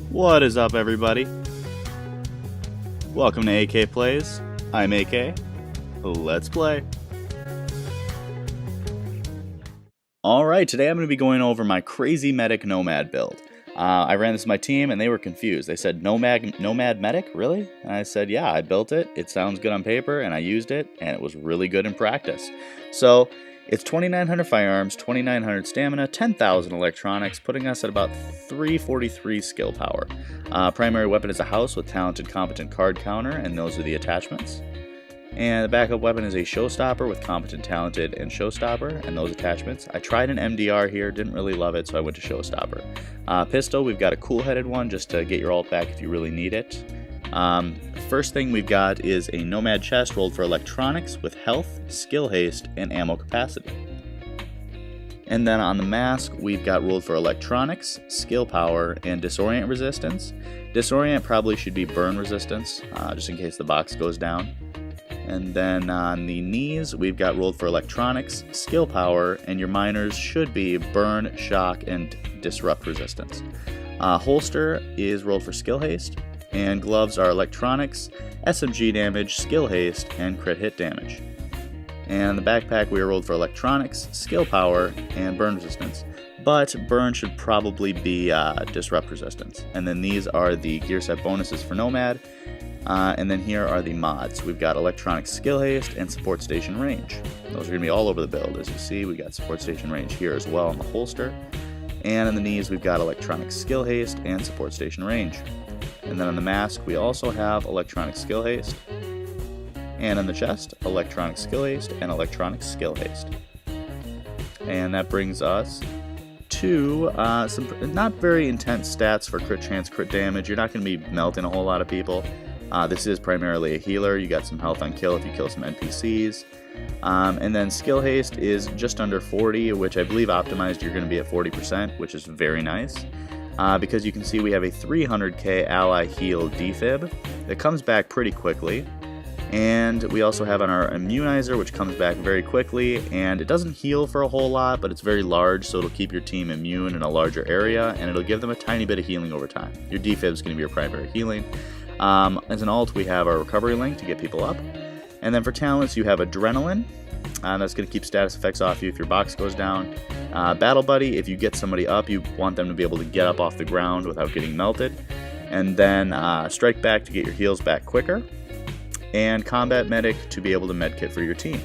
What is up, everybody? Welcome to AK Plays. I'm AK. Let's play. Alright, today I'm going to be going over my CRAZY MEDIC Nomad build. I ran this with my team and they were confused. They said, Nomad Medic? Really? And I said, yeah, I built it. It sounds good on paper and I used it and it was really good in practice. So, it's 2,900 firearms, 2,900 stamina, 10,000 electronics, putting us at about 343 skill power. Primary weapon is a house with talented, competent card counter, and those are the attachments. And the backup weapon is a showstopper with competent, talented, and showstopper, and those attachments. I tried an MDR here, didn't really love it, so I went to showstopper. Pistol, we've got a cool-headed one just to get your ult back if you really need it. First thing we've got is a Nomad chest rolled for electronics with health, skill haste, and ammo capacity. And then on the mask, we've got rolled for electronics, skill power, and disorient resistance. Disorient probably should be burn resistance, just in case the box goes down. And then on the knees, we've got rolled for electronics, skill power, and your minors should be burn, shock, and disrupt resistance. Holster is rolled for skill haste. And gloves are electronics, SMG damage, skill haste, and crit hit damage. And the backpack we are rolled for electronics, skill power, and burn resistance. But burn should probably be disrupt resistance. And then these are the gear set bonuses for Nomad. And then here are the mods. We've got electronic skill haste and support station range. Those are going to be all over the build. As you see, we got support station range here as well on the holster. And on the knees, we've got electronic skill haste and support station range. And then on the mask, we also have electronic skill haste. And on the chest, electronic skill haste and electronic skill haste. And that brings us to some not very intense stats for crit chance, crit damage. You're not going to be melting a whole lot of people. This is primarily a healer. You got some health on kill if you kill some NPCs. And then skill haste is just under 40, which I believe optimized you're going to be at 40%, which is very nice. Because you can see we have a 300k ally heal defib that comes back pretty quickly. And we also have on our immunizer, which comes back very quickly, and it doesn't heal for a whole lot, but it's very large, so it'll keep your team immune in a larger area, and it'll give them a tiny bit of healing over time. Your defib is going to be your primary healing. As an ult, we have our recovery link to get people up. And then for talents, you have adrenaline. That's going to keep status effects off you if your box goes down. Battle Buddy, if you get somebody up, you want them to be able to get up off the ground without getting melted. And then Strike Back to get your heals back quicker. And Combat Medic to be able to medkit for your team.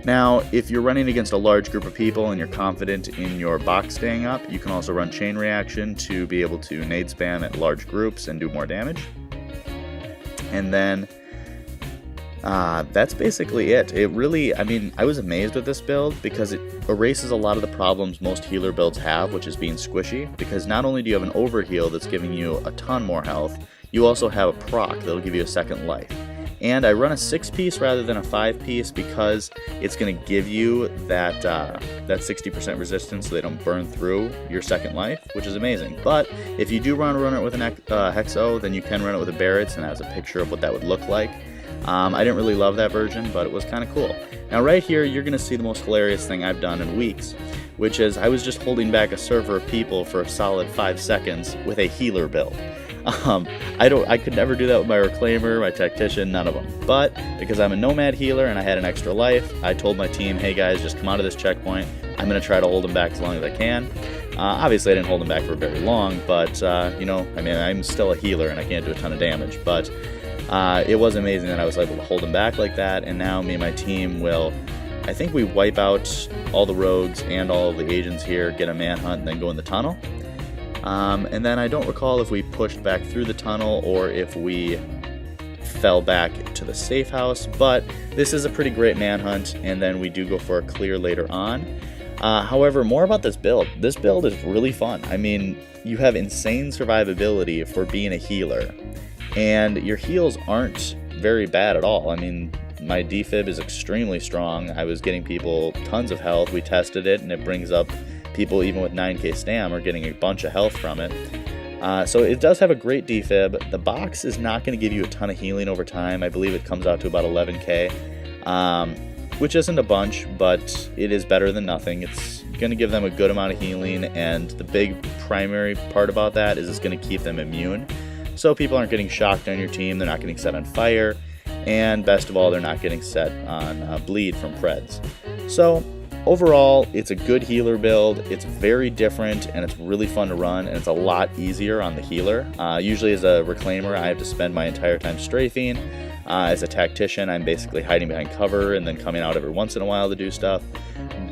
Now, if you're running against a large group of people and you're confident in your box staying up, you can also run Chain Reaction to be able to nade spam at large groups and do more damage. And then that's basically it. It really, I was amazed with this build because it erases a lot of the problems most healer builds have, which is being squishy, because not only do you have an overheal that's giving you a ton more health, you also have a proc that'll give you a second life. And I run a 6-piece rather than a 5-piece because it's going to give you that 60% resistance so they don't burn through your second life, which is amazing. But if you do run it with an Hexo, then you can run it with a Barrett's, and has a picture of what that would look like. I didn't really love that version, but it was kind of cool. Now right here, you're going to see the most hilarious thing I've done in weeks, which is I was just holding back a server of people for a solid 5 seconds with a healer build. I could never do that with my Reclaimer, my Tactician, none of them. But because I'm a Nomad healer and I had an extra life, I told my team, hey guys, just come out of this checkpoint. I'm going to try to hold them back as long as I can. Obviously I didn't hold them back for very long, but I'm still a healer and I can't do a ton of damage. But it was amazing that I was able to hold them back like that, and now me and my team will, I think we wipe out all the rogues and all of the agents here, get a manhunt, and then go in the tunnel. And then I don't recall if we pushed back through the tunnel or if we fell back to the safe house, but this is a pretty great manhunt, and then we do go for a clear later on. However, more about this build. This build is really fun. You have insane survivability for being a healer, and your heals aren't very bad at all. My defib is extremely strong. I was getting people tons of health. We tested it, and it brings up people even with 9k stam are getting a bunch of health from it. So it does have a great defib. The box is not going to give you a ton of healing over time. I believe it comes out to about 11k, which isn't a bunch, but it is better than nothing. It's going to give them a good amount of healing, and the big primary part about that is it's going to keep them immune. So people aren't getting shocked on your team, they're not getting set on fire, and best of all, they're not getting set on bleed from Preds. So overall, it's a good healer build. It's very different, and it's really fun to run, and it's a lot easier on the healer. Usually as a reclaimer, I have to spend my entire time strafing. As a tactician, I'm basically hiding behind cover and then coming out every once in a while to do stuff.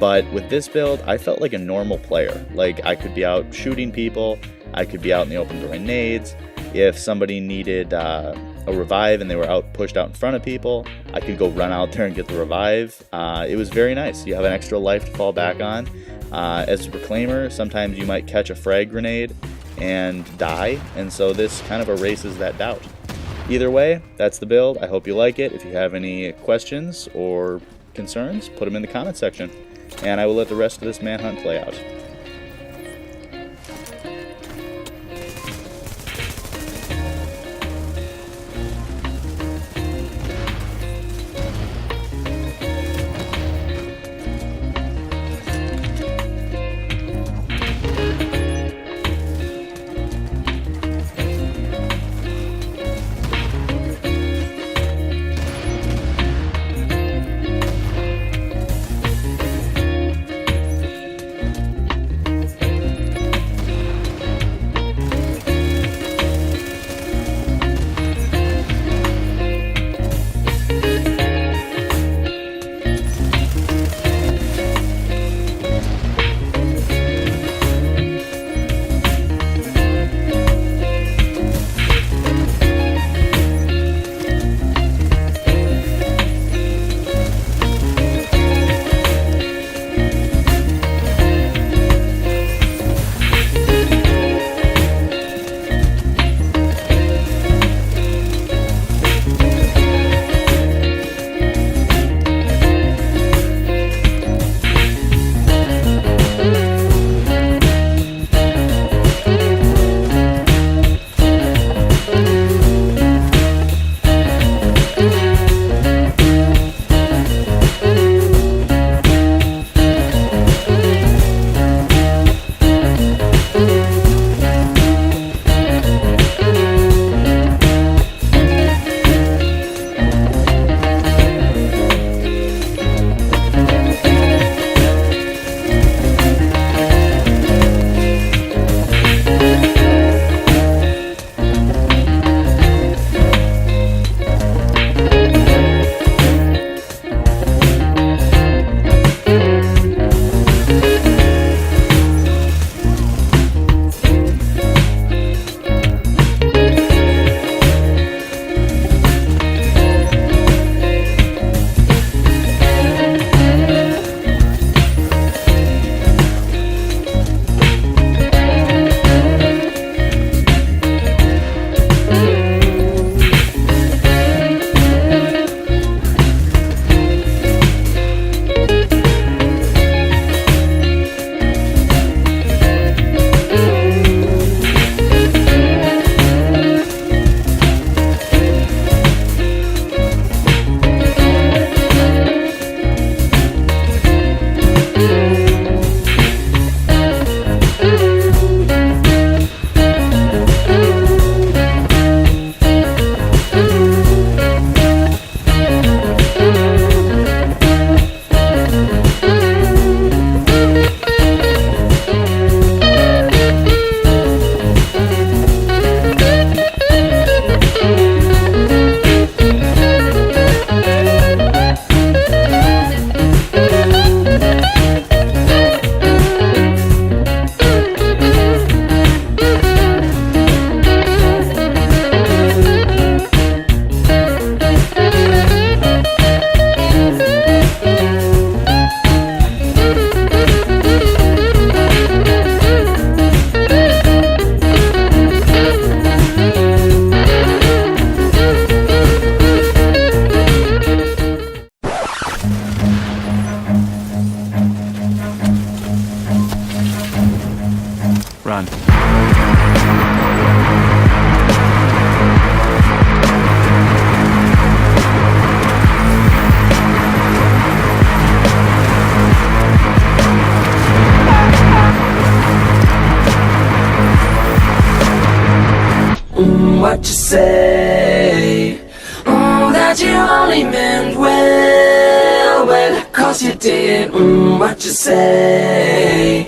But with this build, I felt like a normal player. Like, I could be out shooting people, I could be out in the open throwing nades. If somebody needed a revive and they were pushed out in front of people, I could go run out there and get the revive. It was very nice. You have an extra life to fall back on. As a reclaimer, sometimes you might catch a frag grenade and die, and so this kind of erases that doubt. Either way, that's the build. I hope you like it. If you have any questions or concerns, put them in the comment section, and I will let the rest of this manhunt play out. what you say. That you only meant well, 'cause you did, what you say.